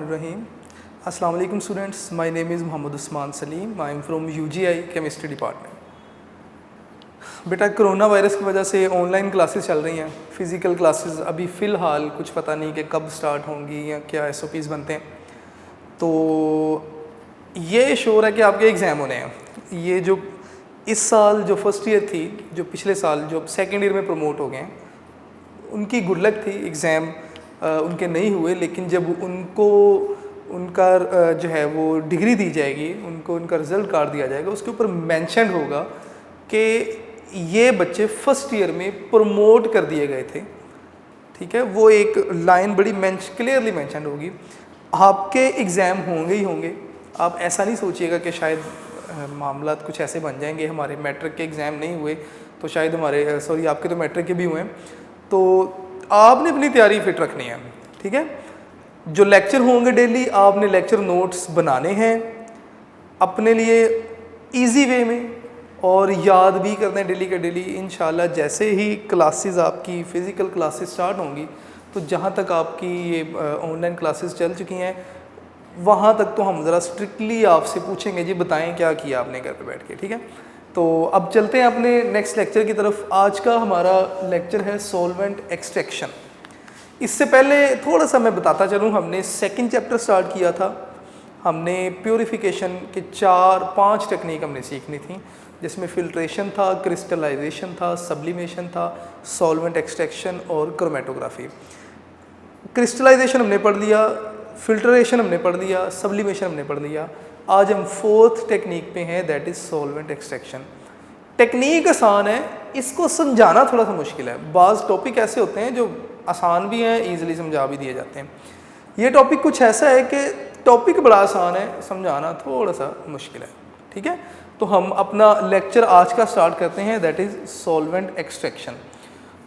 Bismillahirrahmanirrahim. Assalamu alaikum students. My name is Muhammad Usman Salim. I am from UGI Chemistry Department. बेटा corona virus की वजह से online classes चल रही हैं. फ़िज़िकल क्लासेस अभी फ़िलहाल कुछ पता नहीं कि कब स्टार्ट होंगी या क्या SOPs बनते हैं. तो ये श्योर है कि आपके एग्ज़ाम होने हैं. ये जो इस साल जो फर्स्ट ईयर थी, जो पिछले साल जो सेकेंड ईयर में प्रमोट हो गए हैं, उनकी गुड लक थी. एग्ज़ाम उनके नहीं हुए, लेकिन जब उनको उनका जो है वो डिग्री दी जाएगी, उनको उनका रिज़ल्ट कार्ड दिया जाएगा, उसके ऊपर मेंशन होगा कि ये बच्चे फर्स्ट ईयर में प्रमोट कर दिए गए थे. ठीक है, वो एक लाइन बड़ी क्लियरली मेंशन होगी. आपके एग्ज़ाम होंगे ही होंगे. आप ऐसा नहीं सोचिएगा कि शायद मामला कुछ ऐसे बन जाएंगे, हमारे मैट्रिक के एग्ज़ाम नहीं हुए तो शायद हमारे आपके तो मैट्रिक के भी हुए हैं, तो आपने अपनी तैयारी फिट रखनी है. ठीक है, जो लेक्चर होंगे डेली, आपने लेक्चर नोट्स बनाने हैं अपने लिए इजी वे में और याद भी करना है डेली का डेली. इंशाल्लाह जैसे ही क्लासेस आपकी फ़िज़िकल क्लासेस स्टार्ट होंगी, तो जहाँ तक आपकी ये ऑनलाइन क्लासेस चल चुकी हैं, वहाँ तक तो हम ज़रा स्ट्रिक्टली आपसे पूछेंगे, जी बताएं क्या किया आपने घर पे बैठ के. ठीक है, तो अब चलते हैं अपने नेक्स्ट लेक्चर की तरफ. आज का हमारा लेक्चर है सॉल्वेंट एक्सट्रैक्शन. इससे पहले थोड़ा सा मैं बताता चलूँ, हमने सेकंड चैप्टर स्टार्ट किया था. हमने प्योरीफिकेशन के 4-5 टेक्निक हमने सीखनी थी, जिसमें फ़िल्ट्रेशन था, क्रिस्टलाइजेशन था, सब्लिमेशन था, सॉल्वेंट एक्सट्रैक्शन और क्रोमेटोग्राफी. क्रिस्टलाइजेशन हमने पढ़ लिया, फ़िल्ट्रेशन हमने पढ़ लिया, सब्लिमेशन हमने पढ़ लिया. आज हम 4th टेक्निक पे हैं, that is solvent extraction. Technique आसान है, इसको समझाना थोड़ा सा मुश्किल है. बाज़ टॉपिक ऐसे होते हैं जो आसान भी हैं, ईज़िली समझा भी दिए जाते हैं. ये टॉपिक कुछ ऐसा है कि टॉपिक बड़ा आसान है, समझाना थोड़ा सा मुश्किल है. ठीक है, तो हम अपना लेक्चर आज का स्टार्ट करते हैं, दैट इज़ सॉल्वेंट एक्सट्रैक्शन.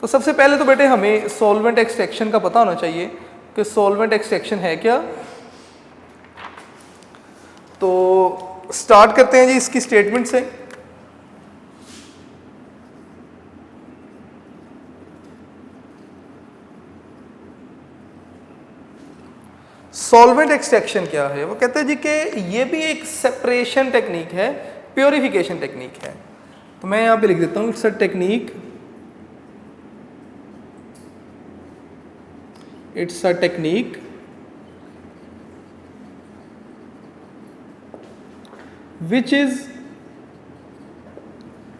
तो सबसे पहले तो बेटे हमें सॉल्वेंट एक्सट्रैक्शन का पता होना चाहिए कि सॉल्वेंट एक्सट्रैक्शन है क्या. तो स्टार्ट करते हैं जी इसकी स्टेटमेंट से. सॉल्वेंट एक्सट्रैक्शन क्या है? वो कहते हैं जी कि ये भी एक सेपरेशन टेक्निक है, प्योरीफिकेशन टेक्निक है. तो मैं यहाँ पे लिख देता हूँ, it's a technique, it's a technique which is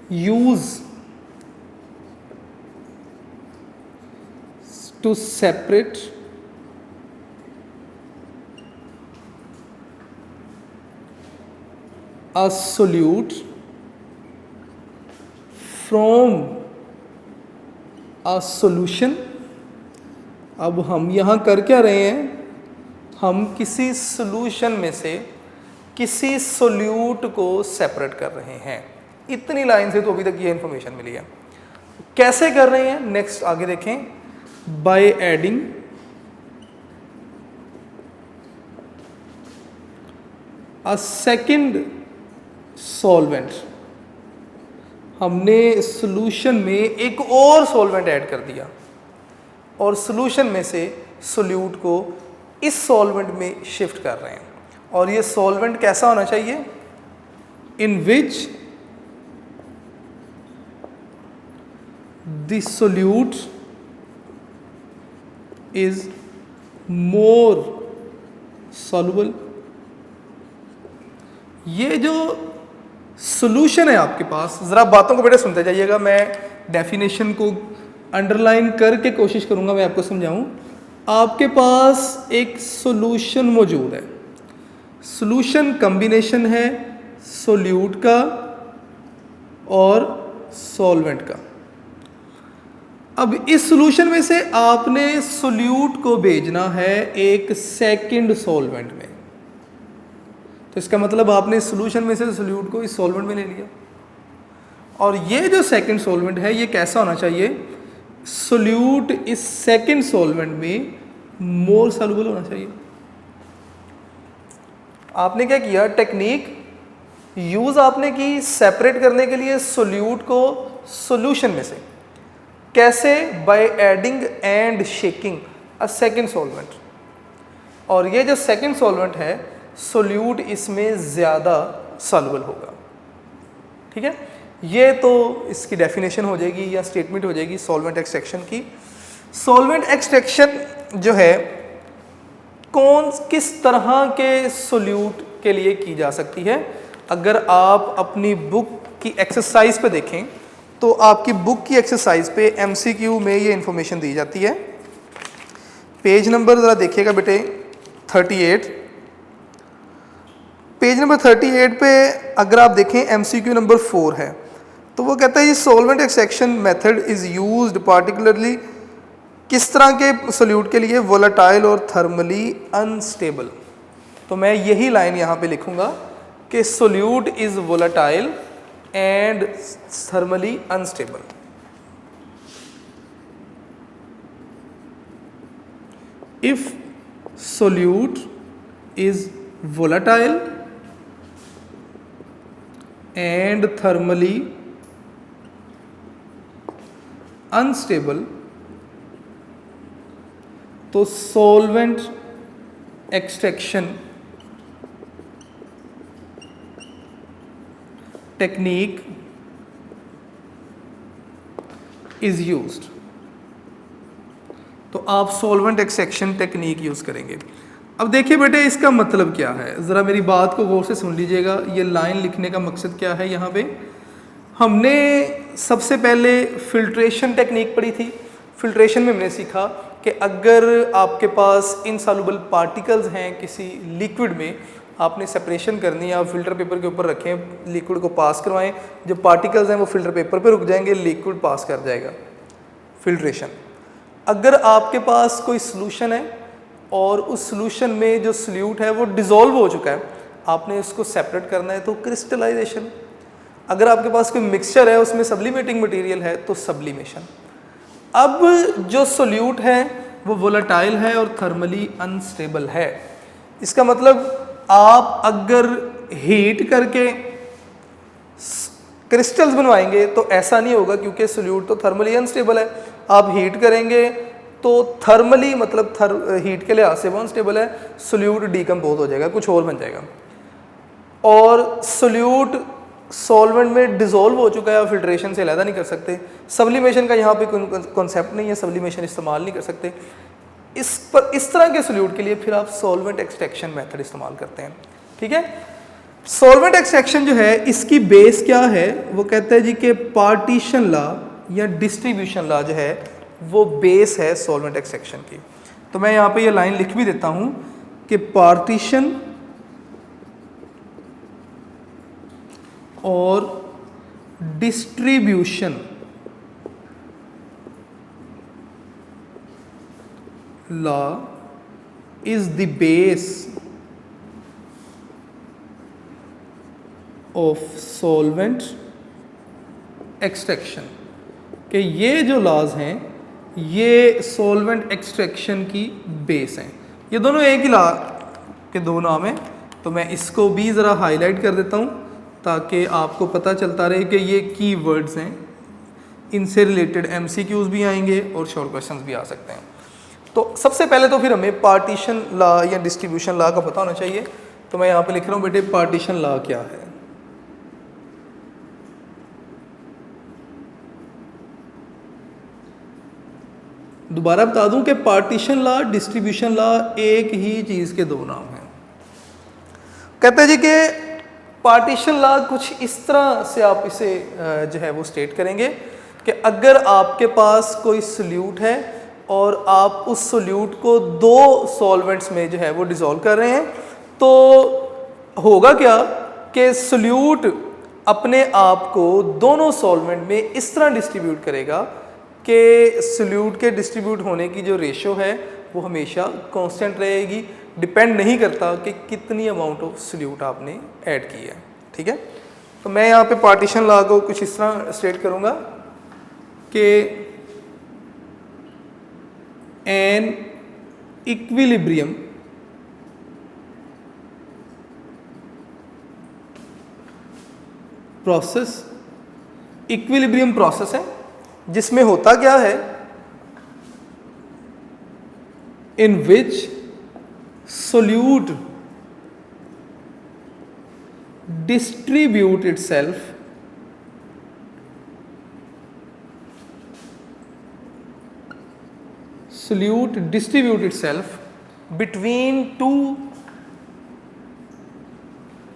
used to separate a solute from a solution. अब हम यहाँ कर क्या रहे हैं? हम किसी सॉल्यूशन में से किसी सोल्यूट को सेपरेट कर रहे हैं. इतनी लाइन से तो अभी तक ये इन्फॉर्मेशन मिली है. कैसे कर रहे हैं नेक्स्ट आगे देखें. By adding a second solvent. हमने सॉल्यूशन में एक और सॉल्वेंट ऐड कर दिया और सॉल्यूशन में से सोल्यूट को इस सॉल्वेंट में शिफ्ट कर रहे हैं. और ये सॉल्वेंट कैसा होना चाहिए? In which the solute is more soluble. ये जो सॉल्यूशन है आपके पास, ज़रा बातों को बेटे सुनते जाइएगा, मैं डेफिनेशन को अंडरलाइन करके कोशिश करूंगा मैं आपको समझाऊं. आपके पास एक सॉल्यूशन मौजूद है. सॉल्यूशन कॉम्बिनेशन है सोल्यूट का और सॉल्वेंट का. अब इस सॉल्यूशन में से आपने सोल्यूट को भेजना है एक सेकंड सॉल्वेंट में. तो इसका मतलब आपने सॉल्यूशन में से सोल्यूट को इस सॉल्वेंट में ले लिया. और ये जो सेकंड सॉल्वेंट है, ये कैसा होना चाहिए? सोल्यूट इस सेकंड सॉल्वेंट में मोर सॉल्युबल होना चाहिए. आपने क्या किया? टेक्निक यूज आपने की सेपरेट करने के लिए सोल्यूट को सॉल्यूशन में से. कैसे? By adding and shaking a second solvent. और ये जो सेकंड सॉल्वेंट है सोल्यूट इसमें ज़्यादा सॉल्युबल होगा। ठीक है, ये तो इसकी डेफिनेशन हो जाएगी या स्टेटमेंट हो जाएगी सॉल्वेंट एक्सट्रैक्शन की। सॉल्वेंट एक्सट्रैक्शन जो है किस तरह के सोल्यूट के लिए की जा सकती है। अगर आप अपनी बुक की एक्सरसाइज पे देखें तो आपकी बुक की एक्सरसाइज पे एमसीक्यू में ये इंफॉर्मेशन दी जाती है। पेज नंबर ज़रा देखिएगा बेटे 38। पेज नंबर 38 पे अगर आप देखें एमसीक्यू नंबर 4 है तो वो कहता है ये solvent extraction method is used particularly किस तरह के सोल्यूट के लिए, वोलेटाइल और थर्मली अनस्टेबल। तो मैं यही लाइन यहाँ पे लिखूँगा कि solute is volatile and thermally unstable. If solute is volatile and thermally unstable तो solvent extraction technique is used। तो आप सॉल्वेंट एक्सट्रैक्शन टेक्निक यूज़ करेंगे। अब देखिए बेटे इसका मतलब क्या है, ज़रा मेरी बात को गौर से सुन लीजिएगा। ये लाइन लिखने का मकसद क्या है, यहाँ पे हमने सबसे पहले फिल्ट्रेशन टेक्निक पढ़ी थी। फिल्ट्रेशन में हमने सीखा कि अगर आपके पास इनसॉल्युबल पार्टिकल्स हैं किसी लिक्विड में, आपने सेपरेशन करनी है, आप फिल्टर पेपर के ऊपर रखें, लिक्विड को पास करवाएं, जो पार्टिकल्स हैं वो फिल्टर पेपर पे रुक जाएंगे, लिक्विड पास कर जाएगा, फिल्ट्रेशन। अगर आपके पास कोई सॉल्यूशन है और उस सॉल्यूशन में जो सोल्यूट है वो डिज़ोल्व हो चुका है, आपने उसको सेपरेट करना है तो क्रिस्टलाइजेशन। अगर आपके पास कोई मिक्सचर है उसमें सब्लिमेटिंग मटेरियल है तो सब्लिमेशन। अब जो सोल्यूट है वो वोलेटाइल है और थर्मली अनस्टेबल है। इसका मतलब आप अगर हीट करके क्रिस्टल्स बनवाएंगे तो ऐसा नहीं होगा, क्योंकि सोल्यूट तो थर्मली अनस्टेबल है। आप हीट करेंगे तो थर्मली मतलब हीट के लिहाज से वो अनस्टेबल है, सोल्यूट डिकम्पोज हो जाएगा, कुछ और बन जाएगा। और सोल्यूट सॉल्वेंट में डिज़ोल्व हो चुका है, आप फिल्ट्रेशन से अलहदा नहीं कर सकते। सब्लिमेशन का यहाँ पे कोई कॉन्सेप्ट नहीं है, सब्लिमेशन इस्तेमाल नहीं कर सकते। इस तरह के सोल्यूट के लिए फिर आप सॉल्वेंट एक्सट्रैक्शन मेथड इस्तेमाल करते हैं। ठीक है, सॉल्वेंट एक्सट्रैक्शन जो है इसकी बेस क्या है, वो कहता है जी कि पार्टीशन लॉ या डिस्ट्रीब्यूशन लॉ जो है वो बेस है सॉल्वेंट एक्सट्रैक्शन की। तो मैं यहाँ पे ये लाइन लिख भी देता हूँ कि पार्टीशन और distribution law is the base of solvent extraction. कि ये जो लॉज हैं ये सॉल्वेंट एक्सट्रैक्शन की बेस हैं। ये दोनों एक ही लॉ के दो नाम हैं, तो मैं इसको भी ज़रा हाईलाइट कर देता हूँ ताकि आपको पता चलता रहे कि ये की वर्ड्स हैं। इनसे रिलेटेड एमसीक्यूज़ भी आएंगे और शॉर्ट क्वेश्चंस भी आ सकते हैं। तो सबसे पहले तो फिर हमें पार्टीशन लॉ या डिस्ट्रीब्यूशन लॉ का पता होना चाहिए। तो मैं यहाँ पे लिख रहा हूँ बेटे पार्टीशन लॉ क्या है। दोबारा बता दूं कि पार्टीशन लॉ डिस्ट्रीब्यूशन लॉ एक ही चीज़ के दो नाम हैं। कहते हैं जी कि पार्टीशन लॉ कुछ इस तरह से आप इसे जो है वो स्टेट करेंगे कि अगर आपके पास कोई सोल्यूट है और आप उस सोल्यूट को दो सॉल्वेंट्स में जो है वो डिज़ोल्व कर रहे हैं, तो होगा क्या कि सोल्यूट अपने आप को दोनों सॉल्वेंट में इस तरह डिस्ट्रीब्यूट करेगा कि सोल्यूट के डिस्ट्रीब्यूट होने की जो रेशो है वो हमेशा कांस्टेंट रहेगी, डिपेंड नहीं करता कि कितनी अमाउंट ऑफ सोल्यूट आपने ऐड की है। ठीक है, तो मैं यहाँ पे पार्टीशन लॉ को कुछ इस तरह स्टेट करूँगा कि N equilibrium process, equilibrium process है जिसमें होता क्या है, इन विच solute distribute itself between two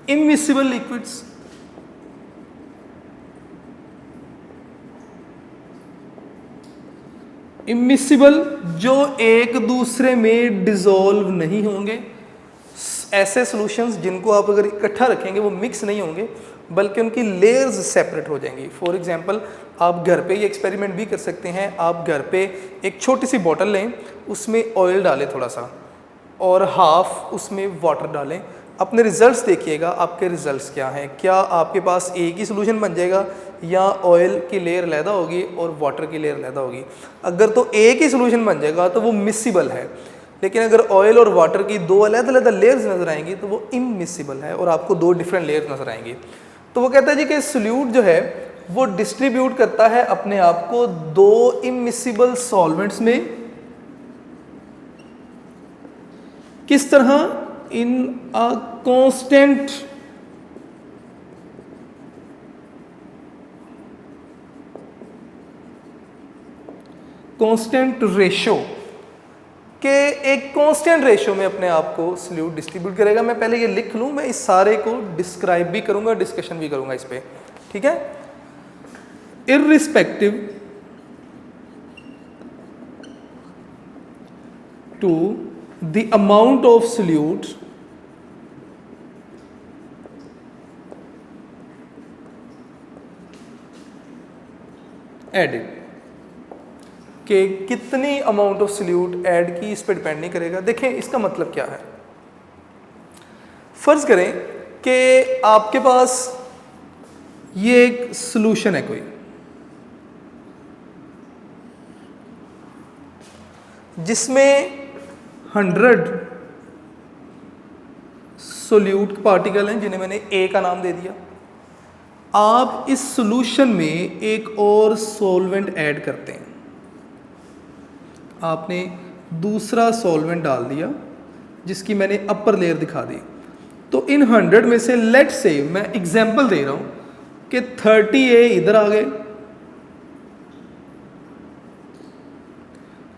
immiscible liquids. Immiscible जो एक दूसरे में डिसॉल्व नहीं होंगे, ऐसे सॉल्यूशंस जिनको आप अगर इकट्ठा रखेंगे वो मिक्स नहीं होंगे बल्कि उनकी लेयर्स सेपरेट हो जाएंगी। फॉर एग्जांपल आप घर पे ये एक्सपेरिमेंट भी कर सकते हैं। आप घर पे एक छोटी सी बॉटल लें, उसमें ऑयल डालें थोड़ा सा और हाफ उसमें वाटर डालें। अपने रिजल्ट्स देखिएगा, आपके रिजल्ट्स क्या हैं। क्या आपके पास एक ही सोल्यूशन बन जाएगा या ऑयल की लेयर अलहदा होगी और वाटर की लेयर अलहदा होगी? अगर तो एक ही सोल्यूशन बन जाएगा तो वो मिसिबल है, लेकिन अगर ऑयल और वाटर की दो अलग-अलग लेयर्स नज़र आएंगी तो वो इमिसिबल है और आपको दो डिफरेंट लेयर्स नज़र आएंगी। तो वो कहता है जी कि सोल्यूट जो है वो डिस्ट्रीब्यूट करता है अपने आप को दो इमिसिबल सॉल्वेंट्स में। किस तरह? इन अ कांस्टेंट रेशो के एक कांस्टेंट रेशो में अपने आप को सोल्यूट डिस्ट्रीब्यूट करेगा। मैं पहले ये लिख लूं, मैं इस सारे को डिस्क्राइब भी करूंगा, डिस्कशन भी करूंगा इस पे, ठीक है। Irrespective to the amount of solute added, कि कितनी अमाउंट ऑफ सोल्यूट ऐड की इस पर डिपेंड नहीं करेगा। देखें इसका मतलब क्या है। फर्ज करें कि आपके पास ये एक सॉल्यूशन है कोई, जिसमें 100 सोल्यूट पार्टिकल हैं जिन्हें मैंने ए का नाम दे दिया। आप इस सॉल्यूशन में एक और सॉल्वेंट ऐड करते हैं, आपने दूसरा सॉल्वेंट डाल दिया जिसकी मैंने अपर लेयर दिखा दी। तो इन 100 में से लेट से मैं एग्जांपल दे रहा हूं कि 30A इधर आ गए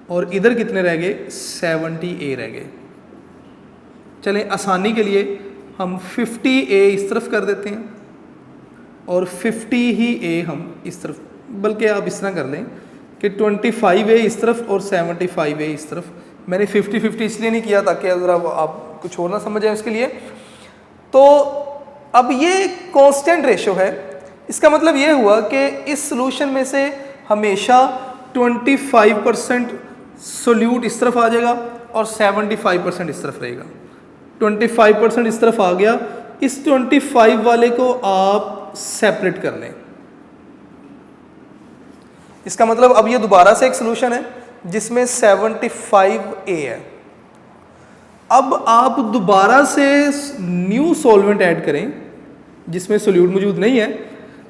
और इधर कितने रह गए? 70A रह गए। चलें आसानी के लिए हम 50A इस तरफ कर देते हैं और 50 ही A हम इस तरफ, बल्कि आप इस तरह कर लें कि 25A इस तरफ और 75A इस तरफ। मैंने 50-50 इसलिए नहीं किया ताकि अगर आप कुछ और ना समझ जाए उसके लिए। तो अब ये कांस्टेंट रेशो है, इसका मतलब ये हुआ कि इस सॉल्यूशन में से हमेशा 25% सोल्यूट इस तरफ आ जाएगा और 75% इस तरफ रहेगा। 25% इस तरफ आ गया, इस 25 वाले को आप सेपरेट कर लें। इसका मतलब अब ये दोबारा से एक सॉल्यूशन है जिसमें 75A है। अब आप दोबारा से न्यू सॉल्वेंट ऐड करें जिसमें सोल्यूट मौजूद नहीं है।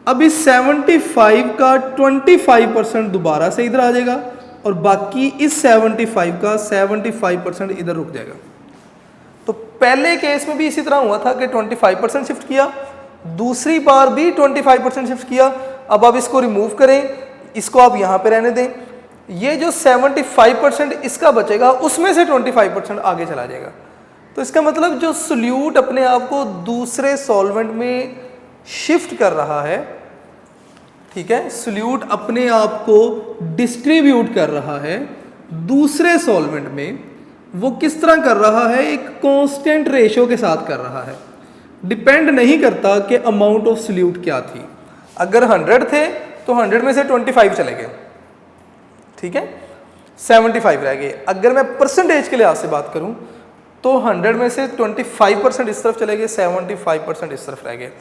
अब इस 75 का 25% दोबारा से इधर आ जाएगा और बाकी इस 75 का 75% इधर रुक जाएगा। तो पहले केस में भी इसी तरह हुआ था कि 25% शिफ्ट किया, दूसरी बार भी 25% शिफ्ट किया। अब आप इसको रिमूव करें, इसको आप यहाँ पे रहने दें। ये जो 75% इसका बचेगा उसमें से 25% आगे चला जाएगा। तो इसका मतलब जो सोल्यूट अपने आप को दूसरे सॉल्वेंट में शिफ्ट कर रहा है, ठीक है, सोल्यूट अपने आप को डिस्ट्रीब्यूट कर रहा है दूसरे सॉल्वेंट में। वो किस तरह कर रहा है? एक कांस्टेंट रेशो के साथ कर रहा है। डिपेंड नहीं करता कि अमाउंट ऑफ सोल्यूट क्या थी। अगर 100 थे तो 100 में से 25 चले गए, ठीक है, 75 रह गए। अगर मैं परसेंटेज के लिहाज से बात करूं तो 100 में से 25% इस तरफ चले गए, 75% इस तरफ रह गए।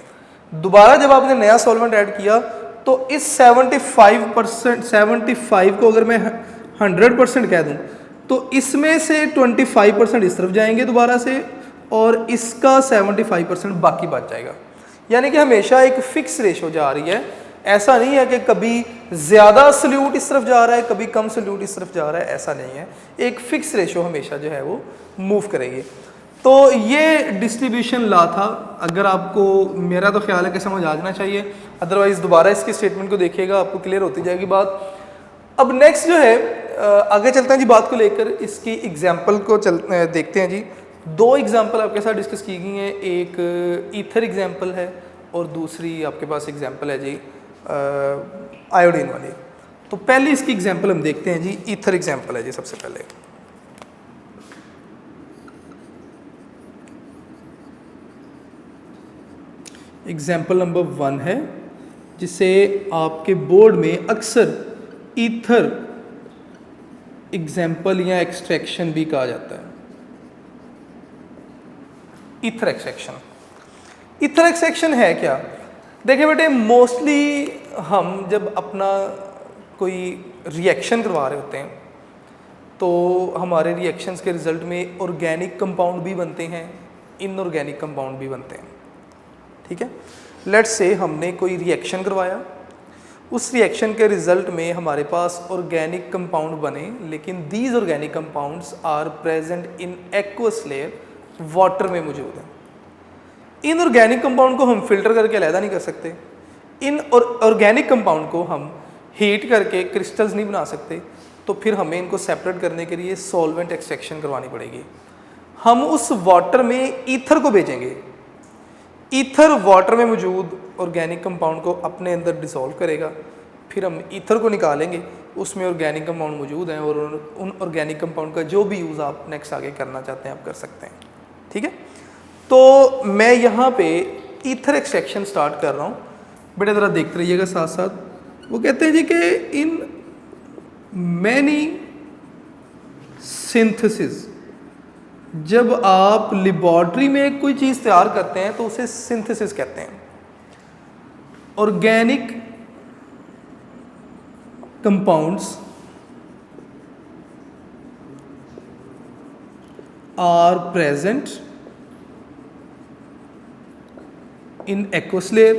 दोबारा जब आपने नया सॉल्वेंट ऐड किया तो इस 75 को अगर मैं 100% कह दूं तो इसमें से 25% इस तरफ जाएंगे दोबारा से और इसका 75% बाकी बच जाएगा। यानी कि हमेशा एक फिक्स रेशो जा रही है। ऐसा नहीं है कि कभी ज़्यादा सोल्यूट इस तरफ जा रहा है, कभी कम सोल्यूट इस तरफ जा रहा है, ऐसा नहीं है। एक फिक्स रेशो हमेशा जो है वो मूव करेगी। तो ये डिस्ट्रीब्यूशन ला था। अगर आपको, मेरा तो ख्याल है कि समझ आ जाना चाहिए, अदरवाइज़ दोबारा इसके स्टेटमेंट को देखिएगा, आपको क्लियर होती जाएगी बात। अब नेक्स्ट जो है आगे चलते हैं जी, बात को लेकर इसकी एग्जाम्पल को देखते हैं जी। दो एग्जाम्पल आपके साथ डिस्कस की गई हैं, एक ईथर एग्जाम्पल है और दूसरी आपके पास एग्जाम्पल है जी आयोडीन वाली। तो पहले इसकी एग्जाम्पल हम देखते हैं जी, ईथर एग्जाम्पल है जी सबसे पहले। एग्जाम्पल नंबर 1 है, जिसे आपके बोर्ड में अक्सर ईथर एग्जाम्पल या एक्सट्रैक्शन भी कहा जाता है। ईथर एक्सट्रैक्शन, ईथर एक्सट्रैक्शन है क्या? देखिए बेटे, मोस्टली हम जब अपना कोई रिएक्शन करवा रहे होते हैं तो हमारे रिएक्शंस के रिज़ल्ट में ऑर्गेनिक कंपाउंड भी बनते हैं, इनऑर्गेनिक कंपाउंड भी बनते हैं। ठीक है, लेट्स से हमने कोई रिएक्शन करवाया, उस रिएक्शन के रिज़ल्ट में हमारे पास ऑर्गेनिक कंपाउंड बने, लेकिन these organic compounds are present in aqueous layer, water में मौजूद हैं। इन ऑर्गेनिक कंपाउंड को हम फिल्टर करके अलहदा नहीं कर सकते, इन ऑर्गेनिक कंपाउंड को हम हीट करके क्रिस्टल्स नहीं बना सकते, तो फिर हमें इनको सेपरेट करने के लिए सॉल्वेंट एक्सट्रैक्शन करवानी पड़ेगी। हम उस वाटर में ईथर को भेजेंगे, ईथर वाटर में मौजूद ऑर्गेनिक कंपाउंड को अपने अंदर डिसॉल्व करेगा, फिर हम ईथर को निकालेंगे, उसमें ऑर्गेनिक कंपाउंड मौजूद हैं और उन ऑर्गेनिक कंपाउंड का जो भी यूज़ आप नेक्स्ट आगे करना चाहते हैं आप कर सकते हैं। ठीक है, तो मैं यहाँ पे ईथर एक्सट्रैक्शन स्टार्ट कर रहा हूँ, बेटा ज़रा देखते रहिएगा साथ साथ। वो कहते हैं जी कि इन मैनी सिंथेसिस, जब आप लेबॉर्ट्री में कोई चीज़ तैयार करते हैं तो उसे सिंथेसिस कहते हैं। Organic compounds are present in aqueous layer,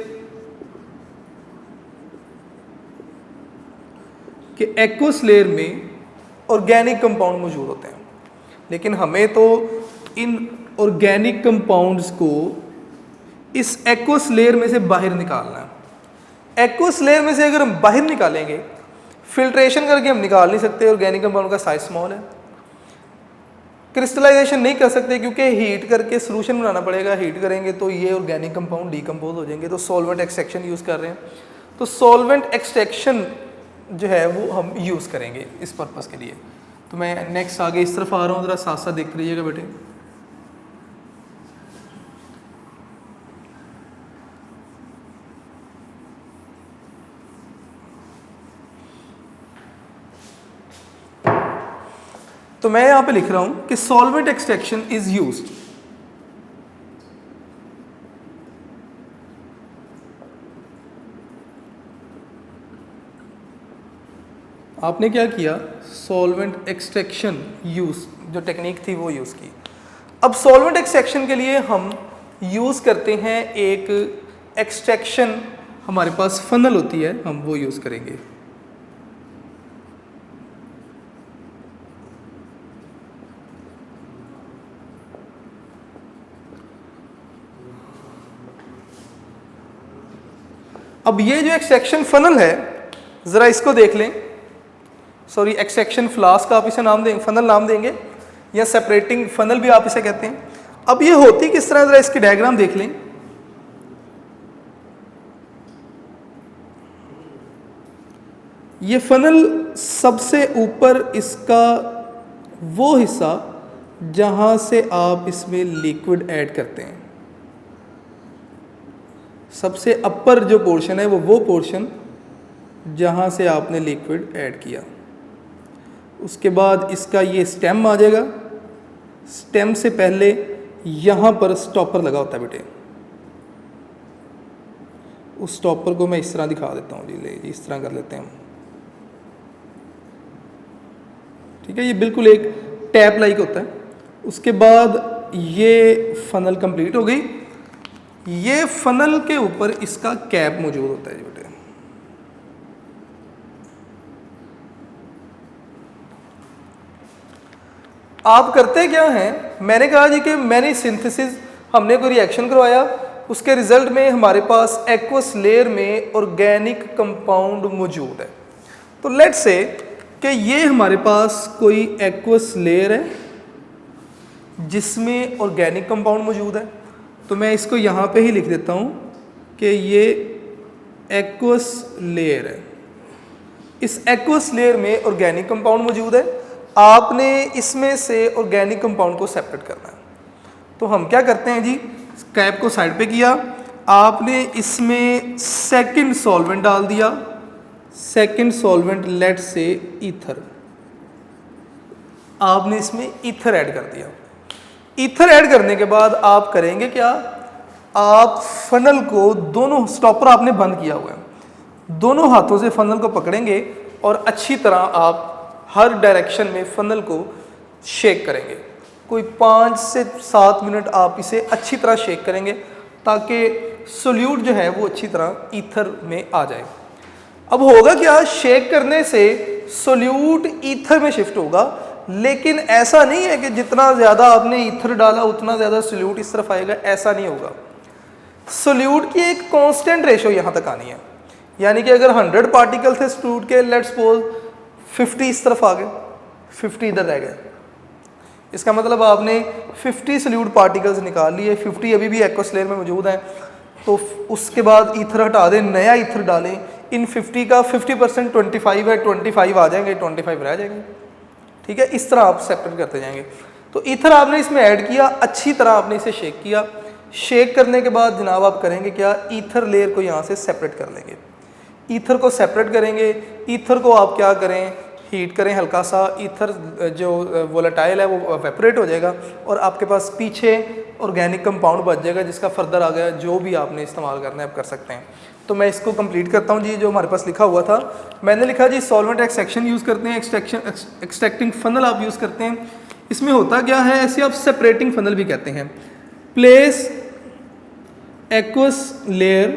कि एक्वस लेयर में ऑर्गेनिक कंपाउंड मौजूद होते हैं, लेकिन हमें तो इन ऑर्गेनिक कंपाउंड्स को इस एक्वस लेयर में से बाहर निकालना है। एक्वस लेयर में से अगर हम बाहर निकालेंगे, फिल्ट्रेशन करके हम निकाल नहीं सकते, ऑर्गेनिक कंपाउंड का साइज स्मॉल है, क्रिस्टलाइजेशन नहीं कर सकते क्योंकि हीट करके सोल्यूशन बनाना पड़ेगा, हीट करेंगे तो ये ऑर्गेनिक कंपाउंड डिकम्पोज हो जाएंगे, तो सॉल्वेंट एक्सट्रैक्शन यूज़ कर रहे हैं। तो सॉल्वेंट एक्सट्रैक्शन जो है वो हम यूज़ करेंगे इस पर्पज़ के लिए। तो मैं नेक्स्ट आगे इस तरफ आ रहा हूँ, ज़रा साथ साथ देख लीजिएगा बेटे। तो मैं यहाँ पे लिख रहा हूँ कि सॉल्वेंट एक्सट्रैक्शन इज यूज्ड आपने क्या किया, सॉल्वेंट एक्सट्रैक्शन यूज़, जो टेक्निक थी वो यूज़ की। अब सॉल्वेंट एक्सट्रैक्शन के लिए हम यूज़ करते हैं एक एक्सट्रैक्शन, हमारे पास फनल होती है, हम वो यूज़ करेंगे। अब ये जो एक्सट्रैक्शन फनल है, ज़रा इसको देख लें, सॉरी एक्सट्रैक्शन फ्लास्क आप इसे नाम देंगे, फनल नाम देंगे, या सेपरेटिंग फनल भी आप इसे कहते हैं। अब ये होती किस तरह, ज़रा इसकी डायग्राम देख लें। ये फनल सबसे ऊपर इसका वो हिस्सा जहाँ से आप इसमें लिक्विड ऐड करते हैं, सबसे अपर जो पोर्शन है वो पोर्शन जहाँ से आपने लिक्विड ऐड किया। उसके बाद इसका ये स्टेम आ जाएगा, स्टेम से पहले यहाँ पर स्टॉपर लगा होता है बेटे, उस स्टॉपर को मैं इस तरह दिखा देता हूँ जी, ले जी इस तरह कर लेते हैं हम। ठीक है, ये बिल्कुल एक टैप लाइक होता है। उसके बाद ये फनल कंप्लीट हो गई, ये फनल के ऊपर इसका कैप मौजूद होता है बेटे। आप करते क्या हैं, मैंने कहा जी कि मैंने सिंथेसिस, हमने कोई रिएक्शन करवाया, उसके रिजल्ट में हमारे पास एक्वस लेयर में ऑर्गेनिक कंपाउंड मौजूद है। तो लेट्स से कि ये हमारे पास कोई एक्वस लेयर है जिसमें ऑर्गेनिक कंपाउंड मौजूद है। तो मैं इसको यहाँ पे ही लिख देता हूँ कि ये एक्वस लेयर है। इस एक्वस लेयर में ऑर्गेनिक कंपाउंड मौजूद है, आपने इसमें से ऑर्गेनिक कंपाउंड को सेपरेट करना है। तो हम क्या करते हैं जी, कैप को साइड पे किया, आपने इसमें सेकंड सॉल्वेंट डाल दिया, सेकंड सॉल्वेंट लेट से ईथर, आपने इसमें ईथर ऐड कर दिया। ईथर ऐड करने के बाद आप करेंगे क्या, आप फनल को, दोनों स्टॉपर आपने बंद किया हुआ है, दोनों हाथों से फनल को पकड़ेंगे और अच्छी तरह आप हर डायरेक्शन में फनल को शेक करेंगे। कोई 5 से 7 मिनट आप इसे अच्छी तरह शेक करेंगे ताकि सोल्यूट जो है वो अच्छी तरह ईथर में आ जाए। अब होगा क्या, शेक करने से सोल्यूट ईथर में शिफ्ट होगा, लेकिन ऐसा नहीं है कि जितना ज़्यादा आपने ईथर डाला उतना ज़्यादा सोल्यूट इस तरफ आएगा, ऐसा नहीं होगा। सोल्यूट की एक कांस्टेंट रेशो यहाँ तक आनी है, यानी कि अगर 100 पार्टिकल थे सोल्यूट के, लेट्स सपोज 50 इस तरफ आ गए, 50 इधर रह गए, इसका मतलब आपने 50 सोल्यूट पार्टिकल्स निकाल लिए, 50 अभी भी एक्वस लेयर में मौजूद हैं। तो उसके बाद ईथर हटा दें, नया ईथर डालें, इन 50 का 50% 25 है, 25 आ जाएंगे, 25 रह जाएंगे। ठीक है, इस तरह आप सेपरेट करते जाएंगे। तो ईथर आपने इसमें ऐड किया, अच्छी तरह आपने इसे शेक किया। शेक करने के बाद जनाब आप करेंगे क्या, ईथर लेयर को यहाँ से सेपरेट कर लेंगे। ईथर को सेपरेट करेंगे, ईथर को आप क्या करें, हीट करें हल्का सा, ईथर जो वोलेटाइल है वो वेपोरेट हो जाएगा और आपके पास पीछे ऑर्गेनिक कंपाउंड बच जाएगा, जिसका फर्दर आ गया जो भी आपने इस्तेमाल करना है आप कर सकते हैं। तो मैं इसको कंप्लीट करता हूँ जी, जो हमारे पास लिखा हुआ था, मैंने लिखा जी सॉल्वेंट एक्सट्रैक्शन यूज़ करते हैं, एक्सट्रैक्टिंग फनल आप यूज़ करते हैं। इसमें होता क्या है, ऐसे आप सेपरेटिंग फनल भी कहते हैं। Place aqueous layer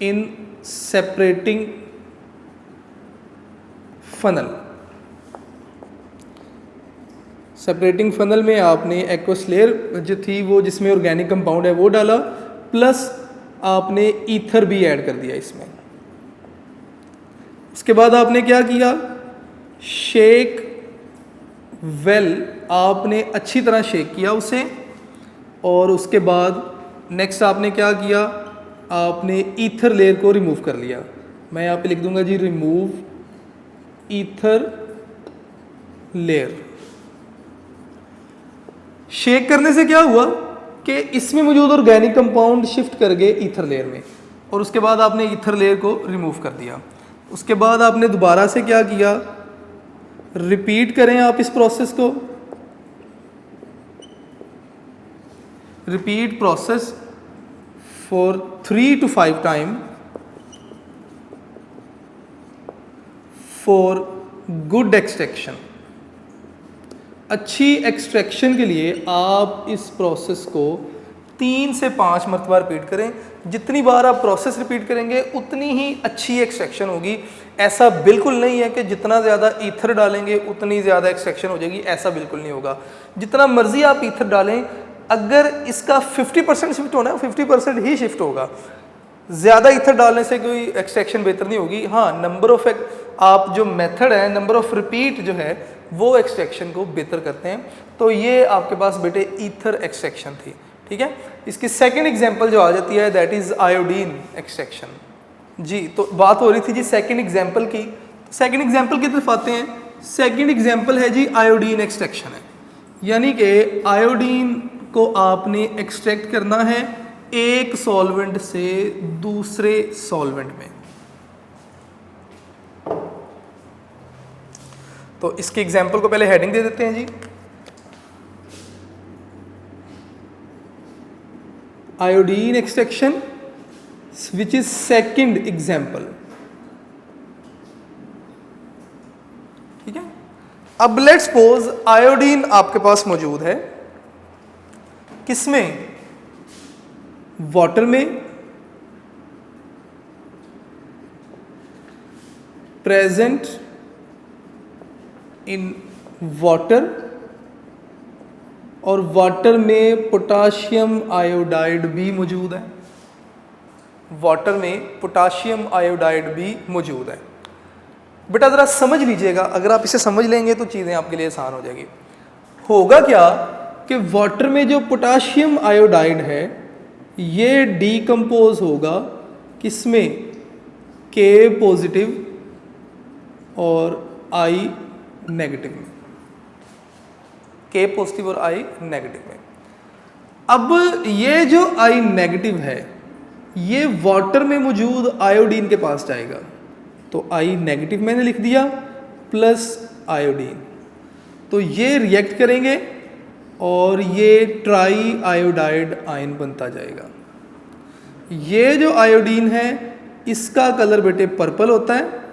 in separating funnel. Separating funnel में आपने एक्वस लेयर जो थी वो जिसमें ऑर्गेनिक कंपाउंड है वो डाला, प्लस आपने ईथर भी ऐड कर दिया इसमें। उसके बाद आपने क्या किया, शेक वेल, आपने अच्छी तरह शेक किया उसे, और उसके बाद नेक्स्ट आपने क्या किया, आपने ईथर लेयर को रिमूव कर लिया। मैं यहाँ पे लिख दूंगा जी रिमूव ईथर लेयर। शेक करने से क्या हुआ कि इसमें मौजूद ऑर्गेनिक कंपाउंड शिफ्ट कर गए ईथर लेयर में, और उसके बाद आपने ईथर लेयर को रिमूव कर दिया। उसके बाद आपने दोबारा से क्या किया, रिपीट करें आप इस प्रोसेस को, repeat process for 3 to 5 time for good extraction. अच्छी एक्सट्रैक्शन के लिए आप इस प्रोसेस को 3 से 5 मरतबा रिपीट करें। जितनी बार आप प्रोसेस रिपीट करेंगे उतनी ही अच्छी एक्सट्रैक्शन होगी। ऐसा बिल्कुल नहीं है कि जितना ज़्यादा ईथर डालेंगे उतनी ज़्यादा एक्सट्रैक्शन हो जाएगी, ऐसा बिल्कुल नहीं होगा। जितना मर्जी आप ईथर डालें, अगर इसका 50% शिफ्ट होना है 50% ही शिफ्ट होगा। ज़्यादा ईथर डालने से कोई एक्सट्रैक्शन बेहतर नहीं होगी। हाँ, नंबर ऑफ आप जो मेथड है, नंबर ऑफ रिपीट जो है वो एक्सट्रैक्शन को बेहतर करते हैं। तो ये आपके पास बेटे ईथर एक्सट्रैक्शन थी, ठीक है। इसकी सेकंड एग्जांपल जो आ जाती है दैट इज़ आयोडीन एक्सट्रैक्शन। जी, तो बात हो रही थी जी सेकंड एग्जांपल की। सेकंड एग्जांपल की तरफ आते हैं। सेकंड एग्जांपल है जी आयोडीन एक्सट्रैक्शन है, यानी कि आयोडीन को आपने एक्सट्रैक्ट करना है एक सॉल्वेंट से दूसरे सॉल्वेंट में। तो इसके एग्जांपल को पहले हेडिंग दे देते हैं जी, iodine extraction which is second example. ठीक है। अब लेट्स सपोज आयोडीन आपके पास मौजूद है, किसमें, वाटर में, प्रेजेंट इन वाटर, और वाटर में पोटाशियम आयोडाइड भी मौजूद है। वाटर में पोटाशियम आयोडाइड भी मौजूद है। बेटा ज़रा समझ लीजिएगा, अगर आप इसे समझ लेंगे तो चीज़ें आपके लिए आसान हो जाएगी। होगा क्या कि वाटर में जो पोटाशियम आयोडाइड है ये डीकम्पोज होगा किसमें, के पॉजिटिव और आई नेगेटिव में, के पॉजिटिव और आई नेगेटिव में। अब ये जो आई नेगेटिव है ये वाटर में मौजूद आयोडीन के पास जाएगा, तो आई नेगेटिव मैंने लिख दिया प्लस आयोडीन, तो ये रिएक्ट करेंगे और ये ट्राई आयोडाइड आयन बनता जाएगा। ये जो आयोडीन है इसका कलर बेटे पर्पल होता है,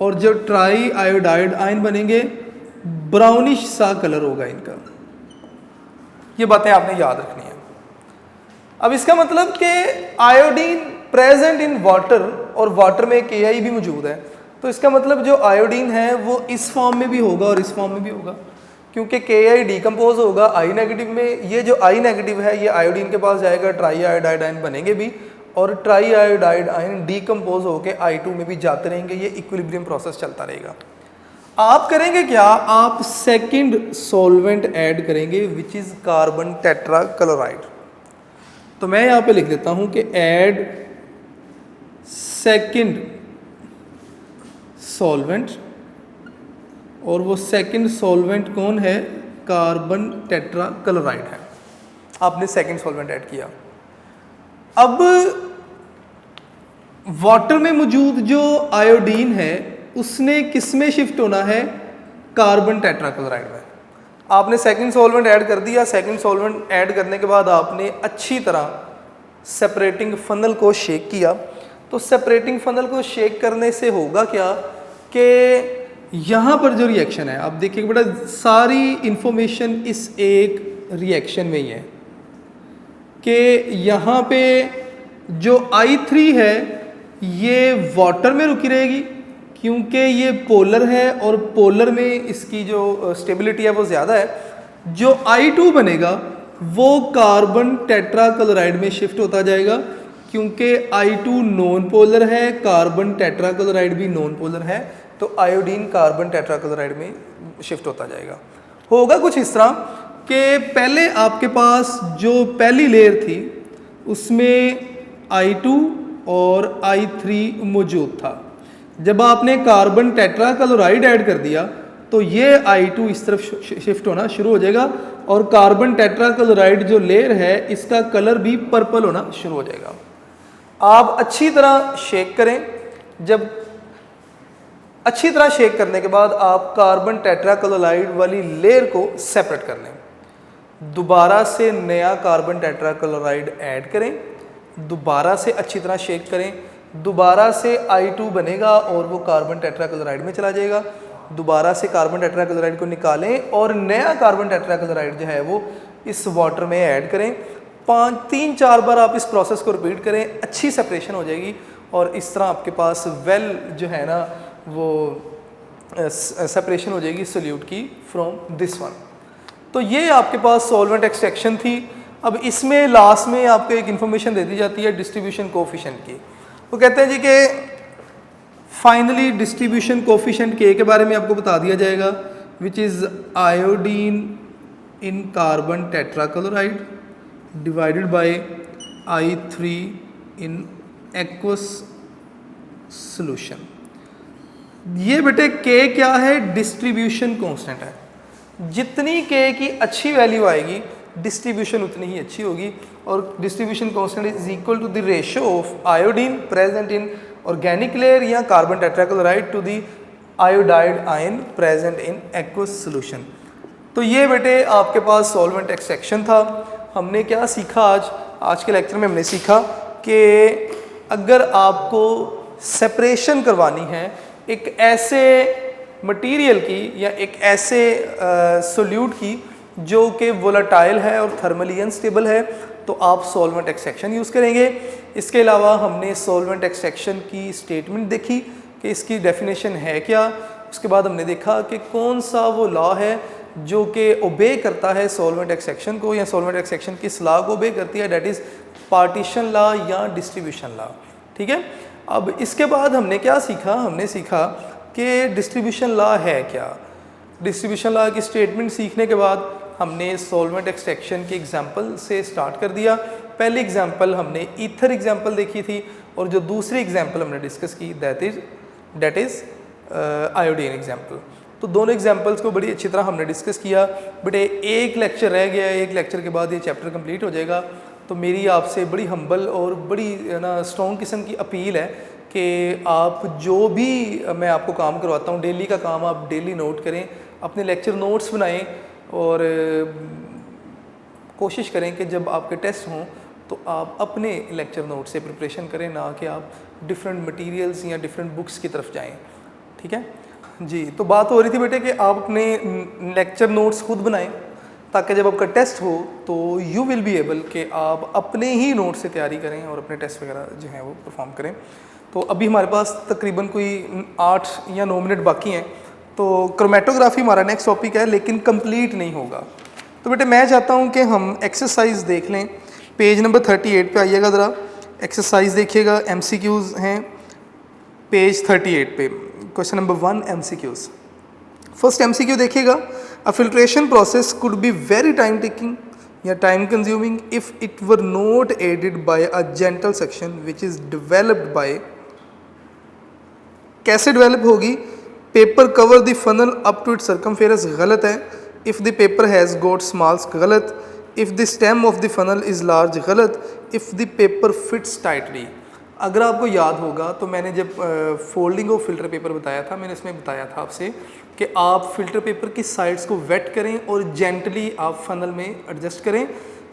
और जो ट्राई आयोडाइड आयन बनेंगे ब्राउनिश सा कलर होगा इनका। ये बातें आपने याद रखनी है। अब इसका मतलब कि आयोडीन प्रेजेंट इन वाटर, और वाटर में Ki भी मौजूद है, तो इसका मतलब जो आयोडीन है वो इस फॉर्म में भी होगा और इस फॉर्म में भी होगा, क्योंकि Ki डीकम्पोज होगा आई नेगेटिव में। ये जो आई नेगेटिव है ये आयोडीन के पास जाएगा, ट्राई आयोडाइड आयन बनेंगे भी, और ट्राई आयोडाइड आयन डीकम्पोज होकर I2 में भी जाते रहेंगे। ये इक्विलिब्रियम प्रोसेस चलता रहेगा। आप करेंगे क्या, आप सेकंड सॉल्वेंट ऐड करेंगे विच इज़ कार्बन टेट्राक्लोराइड। तो मैं यहाँ पे लिख देता हूँ कि ऐड सेकंड सॉल्वेंट, और वो सेकंड सॉल्वेंट कौन है, कार्बन टेट्राक्लोराइड है। आपने सेकंड सॉल्वेंट ऐड किया। अब वाटर में मौजूद जो आयोडीन है उसने किस में शिफ्ट होना है, कार्बन टेट्राक्लोराइड में। आपने सेकंड सॉल्वेंट ऐड कर दिया। सेकंड सॉल्वेंट ऐड करने के बाद आपने अच्छी तरह सेपरेटिंग फनल को शेक किया। तो सेपरेटिंग फनल को शेक करने से होगा क्या कि यहाँ पर जो रिएक्शन है, आप देखिए बेटा सारी इंफॉर्मेशन इस एक रिएक्शन में ही है कि यहाँ पे जो I3 है ये वाटर में रुकी रहेगी क्योंकि ये पोलर है और पोलर में इसकी जो स्टेबिलिटी है वो ज़्यादा है। जो I2 बनेगा वो कार्बन टेट्राक्लोराइड में शिफ्ट होता जाएगा क्योंकि I2 नॉन पोलर है, कार्बन टेट्राक्लोराइड भी नॉन पोलर है, तो आयोडीन कार्बन टेट्राक्लोराइड में शिफ्ट होता जाएगा। होगा कुछ इस तरह कि पहले आपके पास जो पहली लेयर थी उसमें I2 और I3 मौजूद था। जब आपने कार्बन टेट्राक्लोराइड ऐड कर दिया तो ये I2 इस तरफ शिफ्ट होना शुरू हो जाएगा और कार्बन टेट्राक्लोराइड जो लेयर है इसका कलर भी पर्पल होना शुरू हो जाएगा। आप अच्छी तरह शेक करें। जब अच्छी तरह शेक करने के बाद आप कार्बन टेट्राक्लोराइड वाली लेयर को सेपरेट कर लें। दोबारा से नया कार्बन टेट्राक्लोराइड ऐड करें, दोबारा से अच्छी तरह शेक करें, दोबारा से I2 बनेगा और वो कार्बन टेट्राक्लोराइड में चला जाएगा। दोबारा से कार्बन टेट्राक्लोराइड को निकालें और नया कार्बन टेट्राक्लोराइड जो है वो इस वाटर में ऐड करें। 3-4 बार आप इस प्रोसेस को रिपीट करें, अच्छी सेपरेशन हो जाएगी और इस तरह आपके पास वेल जो है ना वो सेपरेशन हो जाएगी सोल्यूट की फ्रॉम दिस वन। तो ये आपके पास सॉल्वेंट एक्सट्रैक्शन थी। अब इसमें लास्ट में आपको एक इन्फॉर्मेशन दे दी जाती है डिस्ट्रीब्यूशन कोफिशिएंट की। वो कहते हैं जी कि फाइनली डिस्ट्रीब्यूशन कोफिशिएंट के बारे में आपको बता दिया जाएगा which is iodine in carbon tetrachloride divided by I3 in aqueous solution. ये बेटे K क्या है, डिस्ट्रीब्यूशन कांस्टेंट है। जितनी K की अच्छी वैल्यू आएगी डिस्ट्रीब्यूशन उतनी ही अच्छी होगी और distribution constant is equal to the ratio of iodine present in organic layer या carbon tetrachloride to the iodide ion present in aqueous solution. तो ये बेटे आपके पास सॉल्वेंट एक्सट्रैक्शन था। हमने क्या सीखा आज के लेक्चर में हमने सीखा कि अगर आपको सेपरेशन करवानी है एक ऐसे मटेरियल की या एक ऐसे सोल्यूट की जो कि वोलेटाइल है और थर्मली अनस्टेबल है तो आप सॉल्वेंट एक्सट्रैक्शन यूज़ करेंगे। इसके अलावा हमने सॉल्वेंट एक्सट्रैक्शन की स्टेटमेंट देखी कि इसकी डेफिनेशन है क्या, उसके बाद हमने देखा कि कौन सा वो लॉ है जो कि ओबे करता है सॉल्वेंट एक्सट्रैक्शन को या सॉल्वेंट एक्सट्रैक्शन की इस लॉ को ओबे करती है, डेट इज़ पार्टीशन लॉ या डिस्ट्रीब्यूशन लॉ। ठीक है, अब इसके बाद हमने क्या सीखा, हमने सीखा कि डिस्ट्रीब्यूशन लॉ है क्या। डिस्ट्रीब्यूशन लॉ की स्टेटमेंट सीखने के बाद हमने सॉल्वेंट एक्सट्रैक्शन की एग्जांपल से स्टार्ट कर दिया। पहली एग्जांपल हमने ईथर एग्जांपल देखी थी और जो दूसरी एग्जांपल हमने डिस्कस की दैट इज़ आयोडीन एग्जांपल। तो दोनों एग्जांपल्स को बड़ी अच्छी तरह हमने डिस्कस किया। बट एक लेक्चर रह गया है, एक लेक्चर के बाद ये चैप्टर कंप्लीट हो जाएगा। तो मेरी आपसे बड़ी हम्बल और बड़ी ना स्ट्रॉन्ग किस्म की अपील है कि आप जो भी मैं आपको काम करवाता हूँ, डेली का काम आप डेली नोट करें, अपने लेक्चर नोट्स बनाएं और कोशिश करें कि जब आपके टेस्ट हों तो आप अपने लेक्चर नोट से प्रिपरेशन करें, ना कि आप डिफरेंट मटेरियल्स या डिफरेंट बुक्स की तरफ जाएं। ठीक है जी, तो बात हो रही थी बेटे कि आप अपने लेक्चर नोट्स खुद बनाएं ताकि जब आपका टेस्ट हो तो यू विल बी एबल कि आप अपने ही नोट से तैयारी करें और अपने टेस्ट वगैरह जो हैं वो परफॉर्म करें। तो अभी हमारे पास तकरीबन कोई 8 या 9 मिनट बाकी हैं। तो क्रोमेटोग्राफी हमारा नेक्स्ट टॉपिक है, लेकिन कंप्लीट नहीं होगा। तो बेटे मैं चाहता हूँ कि हम एक्सरसाइज देख लें। पेज नंबर 38 पे आइएगा ज़रा, एक्सरसाइज देखिएगा। MCQs हैं पेज 38 पे। Question number 1 MCQs। First MCQ देखिएगा, a filtration process could be very time taking या time consuming if it were not aided by a gentle suction which is developed by. कैसे develop होगी? Paper cover the funnel up to it circumference, गलत है। If the paper has got smalls, गलत। If the stem of the funnel is large, गलत। If the paper fits tightly. अगर आपको याद होगा तो मैंने जब फोल्डिंग ऑफ फिल्टर पेपर बताया था, मैंने इसमें बताया था आपसे कि आप फिल्टर पेपर की साइड्स को वेट करें और जेंटली आप फनल में एडजस्ट करें।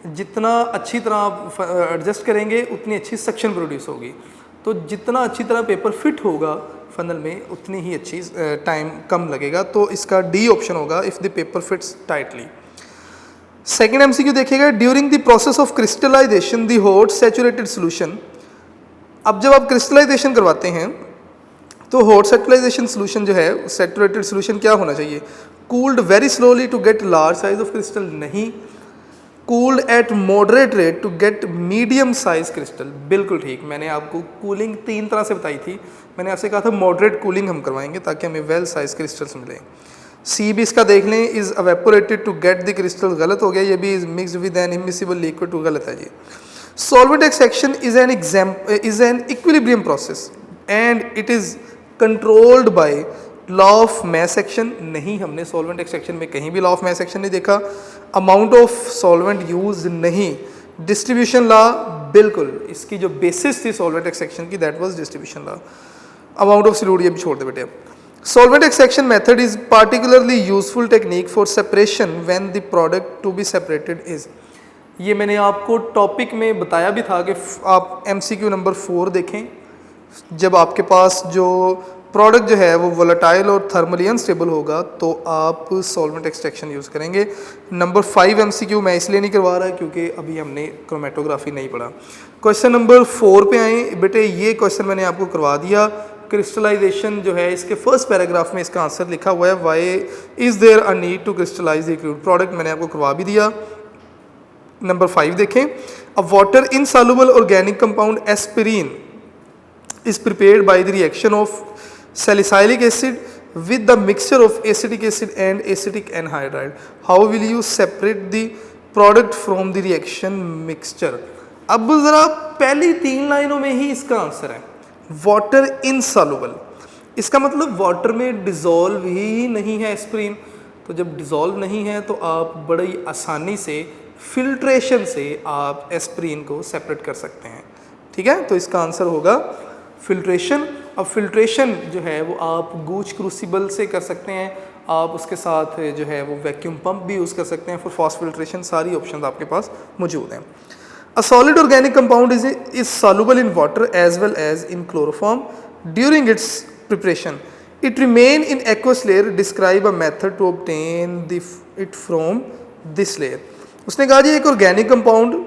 जितना अच्छी तरह आप एडजस्ट करेंगे उतनी अच्छी सक्शन प्रोड्यूस होगी। तो जितना अच्छी तरह पेपर फिट होगा फनल में उतनी ही अच्छी टाइम कम लगेगा। तो इसका डी ऑप्शन होगा, if the paper fits tightly. Second MCQ देखिएगा, during the process of crystallization the hot saturated solution. अब जब आप क्रिस्टलाइजेशन करवाते हैं तो हॉट सैचुरेशन सोल्यूशन जो है, सैचुरेटेड सोल्यूशन क्या होना चाहिए? Cooled very slowly to get large size of crystal, नहीं। Cooled at moderate rate to get medium size crystal, बिल्कुल ठीक। मैंने आपको कूलिंग 3 तरह से बताई थी। मैंने आपसे कहा था मॉडरेट कूलिंग हम करवाएंगे ताकि हमें वेल साइज क्रिस्टल्स मिले। सी भी इसका देख लें, is evaporated to get the crystal, गलत हो गया। ये भी is mixed with an immiscible liquid, two गलत है जी। Solvent extraction is an equilibrium process and it is controlled by law of mass action, नहीं। हमने सॉल्वेंट एक्सट्रैक्शन में कहीं भी लॉ ऑफ मैस एक्शन नहीं देखा। अमाउंट ऑफ सॉल्वेंट यूज, नहीं। डिस्ट्रीब्यूशन लॉ, बिल्कुल। इसकी जो बेसिस थी सॉल्वेंट एक्सट्रैक्शन की that was distribution law. Amount of solute ये भी छोड़ दे बेटे। अब solvent extraction method is particularly useful technique for separation when the product to be separated is. ये मैंने आपको टॉपिक में बताया भी था कि आप MCQ नंबर 4 देखें। जब आपके पास जो प्रोडक्ट जो है वो वोलेटाइल और थर्मली अनस्टेबल होगा तो आप सॉल्वेंट एक्सट्रैक्शन यूज़ करेंगे। नंबर 5 MCQ मैं इसलिए नहीं करवा रहा क्योंकि अभी हमने क्रोमेटोग्राफी नहीं पढ़ा। क्वेश्चन नंबर 4 पे आए बेटे। ये क्वेश्चन मैंने आपको करवा दिया। क्रिस्टलाइजेशन जो है इसके फर्स्ट पैराग्राफ में इसका आंसर लिखा हुआ है, why is there a need to crystallize the crude product, मैंने आपको करवा भी दिया। नंबर 5 देखें, a water insoluble organic compound aspirin is prepared by the reaction of salicylic acid with the mixture of acetic acid and acetic anhydride. How will you separate the product from the reaction mixture? अब ज़रा पहली 3 लाइनों में ही इसका answer है, water insoluble. इसका मतलब water में डिज़ोल्व ही नहीं है एस्पिरिन। तो जब डिज़ोल्व नहीं है तो आप बड़ी आसानी से फिल्ट्रेशन से आप एस्पिरिन को सेपरेट कर सकते हैं। ठीक है, तो इसका आंसर होगा फिल्ट्रेशन। अब फिल्ट्रेशन जो है वो आप गूच क्रूसिबल से कर सकते हैं, आप उसके साथ जो है वो वैक्यूम पंप भी यूज़ कर सकते हैं फॉर फास्ट फिल्ट्रेशन। सारी ऑप्शन आपके पास मौजूद हैं। A solid organic compound is soluble in water as well as in chloroform during its preparation. It remain in aqueous layer, describe a method to obtain it from this layer. उसने कहा जी एक organic compound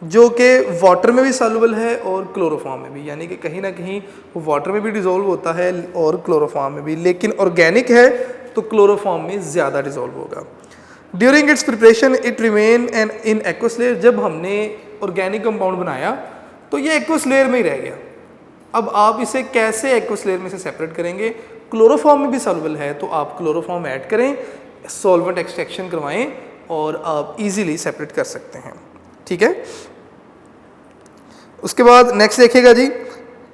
जो कि water में भी soluble है और chloroform में भी, यानी कि कहीं ना कहीं वो वाटर में भी डिज़ोल्व होता है और क्लोरोफॉर्म में भी, लेकिन ऑर्गेनिक है तो क्लोरोफॉर्म में ज़्यादा डिज़ोल्व होगा। During its preparation it remain N in aqueous layer. जब हमने ऑर्गेनिक कंपाउंड बनाया तो ये एक्वस लेयर में ही रह गया। अब आप इसे कैसे एक्वस लेयर में से सेपरेट करेंगे? क्लोरोफॉर्म में भी सॉल्युबल है तो आप क्लोरोफॉर्म ऐड करें, सॉल्वेंट एक्सट्रैक्शन करवाएं और आप इजीली सेपरेट कर सकते हैं। ठीक है, उसके बाद नेक्स्ट देखिएगा जी,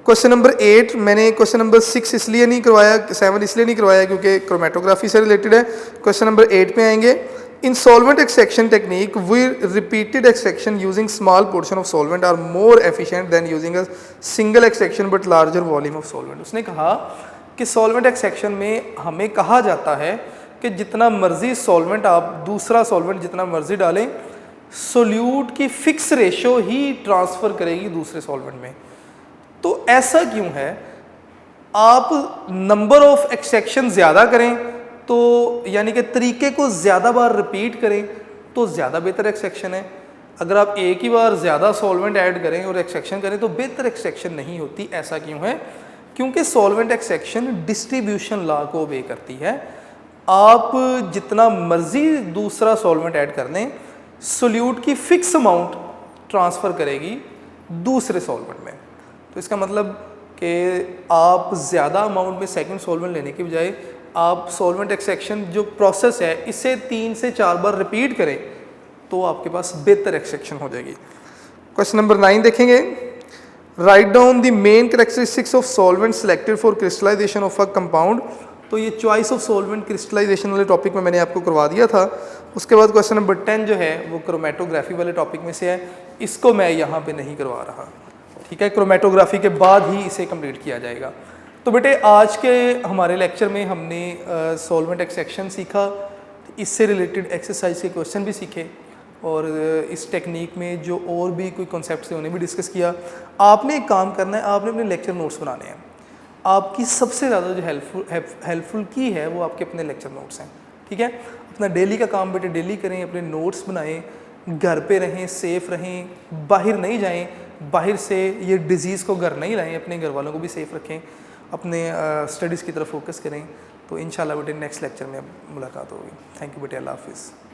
क्वेश्चन नंबर 8। मैंने क्वेश्चन नंबर 6 इसलिए नहीं करवाया, 7 इसलिए नहीं करवाया क्योंकि क्रोमेटोग्राफी से रिलेटेड है। क्वेश्चन नंबर 8 पे आएंगे। In solvent extraction technique we repeated extraction using small portion of solvent are more efficient than using a single extraction but larger volume of solvent. उसने कहा कि सॉल्वेंट एक्सट्रैक्शन में हमें कहा जाता है कि जितना मर्जी सॉल्वेंट आप दूसरा सॉल्वेंट जितना मर्जी डालें, सोल्यूट की फिक्स रेशो ही ट्रांसफ़र करेगी दूसरे सॉल्वेंट में। तो ऐसा क्यों है? आप नंबर ऑफ एक्सट्रैक्शन ज़्यादा करें तो यानी कि तरीके को ज़्यादा बार रिपीट करें तो ज़्यादा बेहतर एक्सट्रैक्शन है। अगर आप एक ही बार ज़्यादा सॉल्वेंट ऐड करें और एक्सट्रैक्शन करें तो बेहतर एक्सट्रैक्शन नहीं होती। ऐसा क्यों है? क्योंकि सॉल्वेंट एक्सट्रैक्शन डिस्ट्रीब्यूशन लॉ को ओबे करती है। आप जितना मर्जी दूसरा सॉल्वेंट ऐड कर लें, सोल्यूट की फिक्स अमाउंट ट्रांसफ़र करेगी दूसरे सॉल्वेंट में। तो इसका मतलब कि आप ज़्यादा अमाउंट में सेकंड सॉल्वेंट लेने के बजाय आप सॉल्वेंट एक्सट्रैक्शन जो प्रोसेस है इसे 3 से 4 बार रिपीट करें तो आपके पास बेहतर एक्सट्रैक्शन हो जाएगी। क्वेश्चन नंबर 9 देखेंगे। Write down the main characteristics of solvent selected for crystallization of a compound. तो ये चॉइस ऑफ सॉल्वेंट क्रिस्टलाइजेशन वाले टॉपिक में मैंने आपको करवा दिया था। उसके बाद क्वेश्चन नंबर 10 जो है वो क्रोमेटोग्राफी वाले टॉपिक में से है, इसको मैं यहाँ पे नहीं करवा रहा। ठीक है, क्रोमेटोग्राफी के बाद ही इसे कंप्लीट किया जाएगा। तो बेटे आज के हमारे लेक्चर में हमने सॉल्वेंट एक्सट्रैक्शन सीखा, इससे रिलेटेड एक्सरसाइज के क्वेश्चन भी सीखे और इस टेक्निक में जो और भी कोई कॉन्सेप्ट्स थे उन्हें भी डिस्कस किया। आपने एक काम करना है, आपने अपने लेक्चर नोट्स बनाने हैं। आपकी सबसे ज़्यादा जो हेल्पफुल की है वो आपके अपने लेक्चर नोट्स हैं। ठीक है, अपना डेली का काम बेटे डेली करें, अपने नोट्स बनाएं, घर पे रहें, सेफ़ रहें, बाहर नहीं जाएं, बाहर से ये डिज़ीज़ को घर नहीं लाएं, अपने घर वालों को भी सेफ़ रखें, अपने स्टडीज़ की तरफ फोकस करें। तो इंशाल्लाह बेटे नेक्स्ट लेक्चर में मुलाकात होगी। थैंक यू बेटे, अल्लाह हाफिज़।